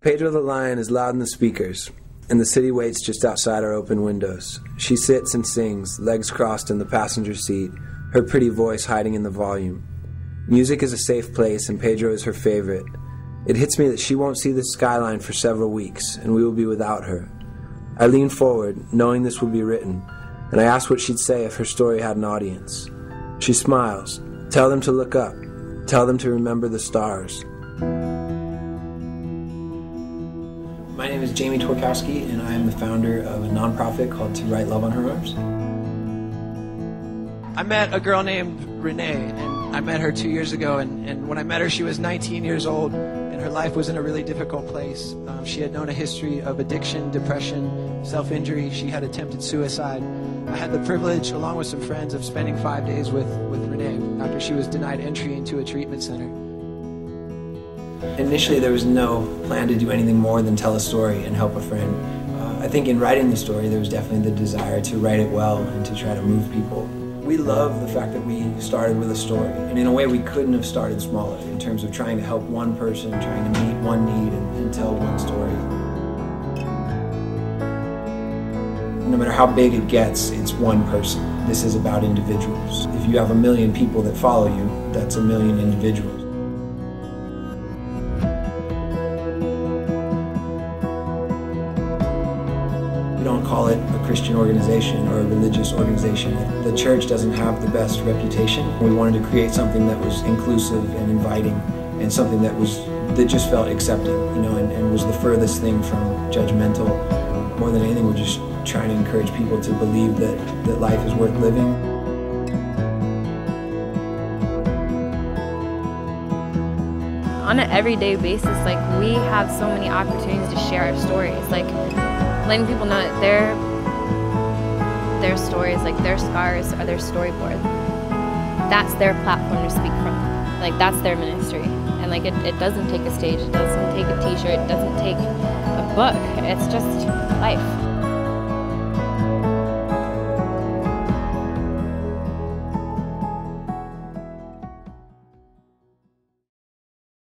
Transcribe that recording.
Pedro the Lion is loud in the speakers, and the city waits just outside our open windows. She sits and sings, legs crossed in the passenger seat, her pretty voice hiding in the volume. Music is a safe place, and Pedro is her favorite. It hits me that she won't see the skyline for several weeks, and we will be without her. I lean forward, knowing this will be written, and I ask what she'd say if her story had an audience. She smiles. Tell them to look up. Tell them to remember the stars. My name is Jamie Torkowski, and I am the founder of a nonprofit called To Write Love on Her Arms. I met a girl named Renee, and I met her 2 years ago, and when I met her, she was 19 years old, and her life was in a really difficult place. She had known a history of addiction, depression, self-injury. She had attempted suicide. I had the privilege, along with some friends, of spending 5 days with Renee after she was denied entry into a treatment center. Initially, there was no plan to do anything more than tell a story and help a friend. I think in writing the story, there was definitely the desire to write it well and to try to move people. We love the fact that we started with a story, and in a way we couldn't have started smaller in terms of trying to help one person, trying to meet one need and tell one story. No matter how big it gets, it's one person. This is about individuals. If you have 1 million people that follow you, that's 1 million individuals. We don't call it a Christian organization or a religious organization. The church doesn't have the best reputation. We wanted to create something that was inclusive and inviting, and something that just felt accepting, and was the furthest thing from judgmental. More than anything, we're just trying to encourage people to believe that life is worth living. On an everyday basis, we have so many opportunities to share our stories, letting people know that their stories, their scars are their storyboard. That's their platform to speak from. That's their ministry. And it doesn't take a stage, it doesn't take a t-shirt, it doesn't take a book. It's just life.